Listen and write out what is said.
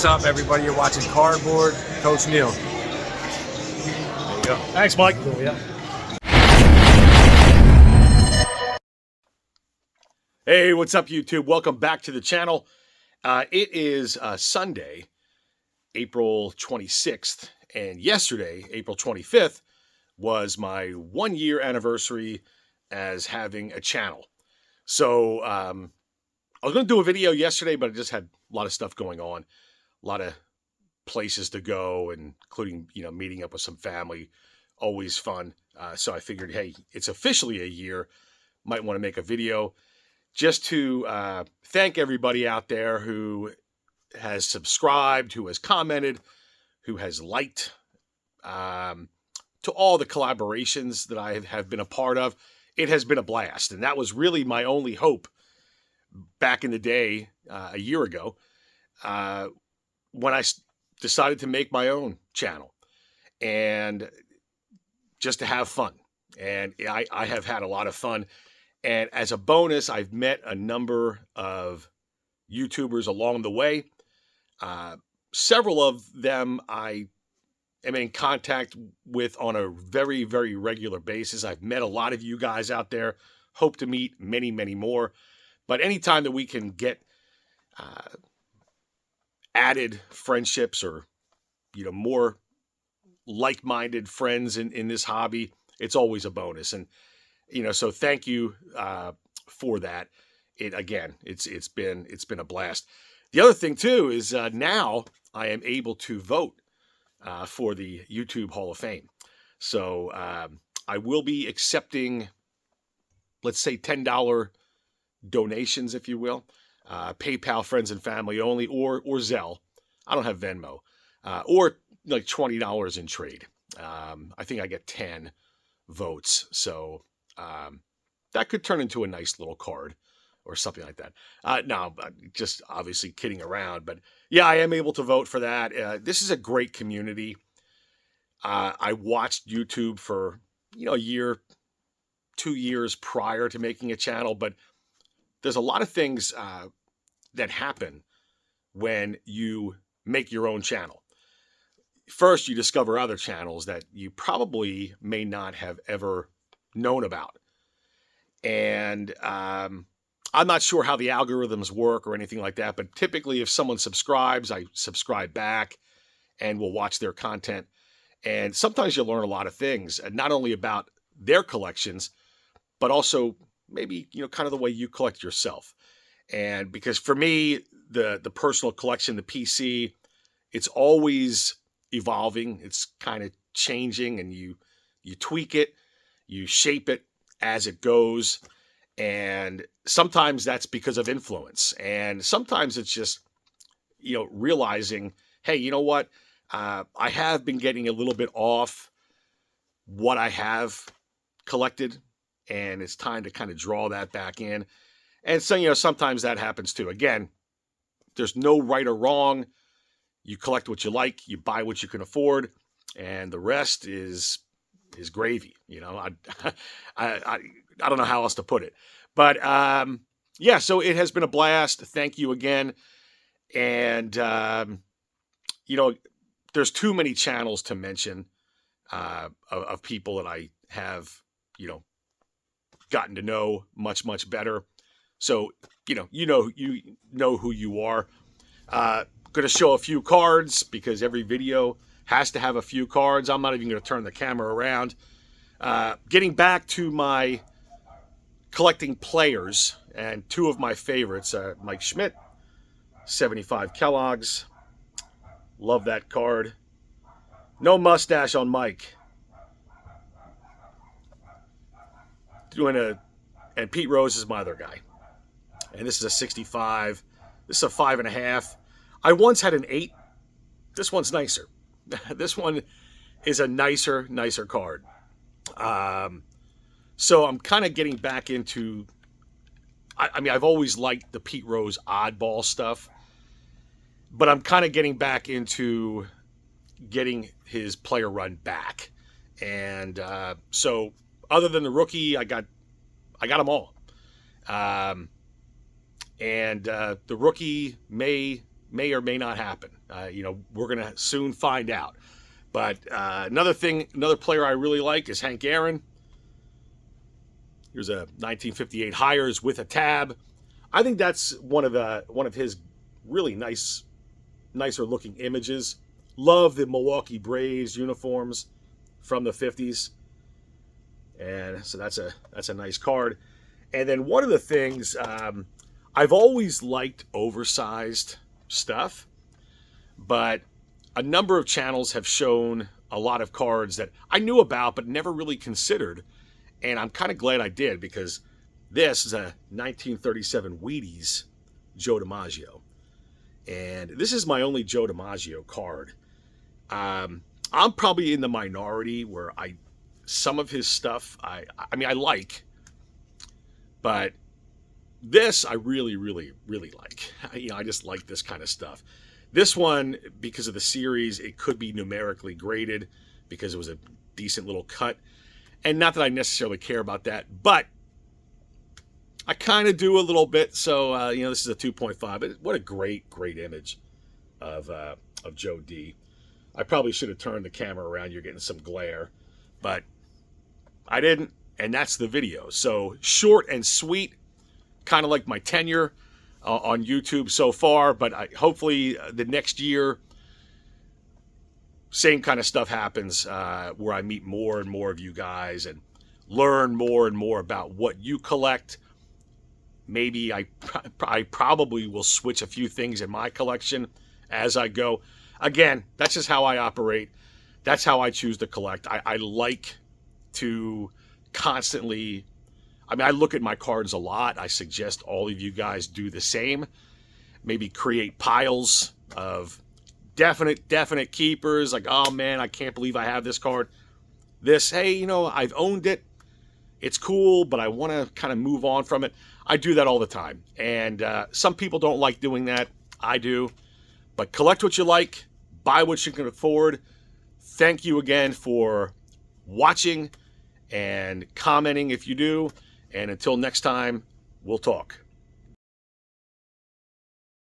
What's up, everybody? You're watching Cardboard. Coach Neil. There you go. Thanks, Mike. Yeah. Hey, what's up, YouTube? Welcome back to the channel. It is Sunday, April 26th, and yesterday, April 25th, was my 1-year anniversary as having a channel. So I was going to do a video yesterday, but I just had a lot of stuff going on, a lot of places to go, and including, meeting up with some family, always fun. So I figured, hey, it's officially a year, might want to make a video just to thank everybody out there who has subscribed, who has commented, who has liked, to all the collaborations that I have been a part of. It has been a blast, and that was really my only hope back in the day, a year ago, when I decided to make my own channel and just to have fun. And I have had a lot of fun. And as a bonus, I've met a number of YouTubers along the way. Several of them I am in contact with on a very, very regular basis. I've met a lot of you guys out there. Hope to meet many, many more. But anytime that we can get added friendships or, more like-minded friends in this hobby, it's always a bonus. And, so thank you for that. It's been a blast. The other thing too is now I am able to vote for the YouTube Hall of Fame. So I will be accepting, let's say, $10 donations, if you will. PayPal, friends and family only, or Zelle. I don't have Venmo. Or like $20 in trade. I think I get 10 votes. So that could turn into a nice little card or something like that. No, just obviously kidding around. But yeah, I am able to vote for that. This is a great community. I watched YouTube for, a year, 2 years prior to making a channel. But there's a lot of things that happen when you make your own channel. First, you discover other channels that you probably may not have ever known about. And I'm not sure how the algorithms work or anything like that, but typically if someone subscribes, I subscribe back and will watch their content. And sometimes you'll learn a lot of things, not only about their collections, but also maybe, kind of the way you collect yourself. And because for me, the personal collection, the PC, it's always evolving. It's kind of changing, and you tweak it, you shape it as it goes. And sometimes that's because of influence. And sometimes it's just, realizing, hey, you know what? I have been getting a little bit off what I have collected, and it's time to kind of draw that back in. And so, sometimes that happens too. Again, there's no right or wrong. You collect what you like, you buy what you can afford, and the rest is gravy. I don't know how else to put it. But yeah, so it has been a blast. Thank you again. And there's too many channels to mention of people that I have, gotten to know much, much better. So, you know who you are. Going to show a few cards because every video has to have a few cards. I'm not even going to turn the camera around. Getting back to my collecting players, and two of my favorites, Mike Schmidt, 75 Kellogg's. Love that card. No mustache on Mike. And Pete Rose is my other guy. And this is a 65. This is a 5.5. I once had an 8. This one's nicer. This one is a nicer card. So I'm kind of getting back into, I mean, I've always liked the Pete Rose oddball stuff, but I'm kind of getting back into getting his player run back. And so other than the rookie, I got them all. And the rookie may may or may not happen. We're going to soon find out. But another player I really like is Hank Aaron. Here's a 1958 Hires with a tab. I think that's one of his really nicer looking images. Love the Milwaukee Braves uniforms from the 50s. And so that's a nice card. And then one of the things, I've always liked oversized stuff, but a number of channels have shown a lot of cards that I knew about but never really considered. And I'm kind of glad I did, because this is a 1937 Wheaties Joe DiMaggio. And this is my only Joe DiMaggio card. I'm probably in the minority where some of his stuff I like, but this I really, really, really like. I just like this kind of stuff. This one, because of the series, it could be numerically graded because it was a decent little cut. And not that I necessarily care about that, but I kind of do a little bit. So, this is a 2.5. But what a great, great image of Joe D. I probably should have turned the camera around. You're getting some glare, but I didn't. And that's the video. So short and sweet, kind of like my tenure on YouTube so far. But hopefully the next year, same kind of stuff happens where I meet more and more of you guys and learn more and more about what you collect. Maybe I probably will switch a few things in my collection as I go. Again, that's just how I operate. That's how I choose to collect. I like to constantly, I look at my cards a lot. I suggest all of you guys do the same. Maybe create piles of definite keepers, like, oh man, I can't believe I have this card. This, hey, I've owned it. It's cool, but I want to kind of move on from it. I do that all the time. And some people don't like doing that. I do. But collect what you like. Buy what you can afford. Thank you again for watching and commenting if you do. And until next time, we'll talk.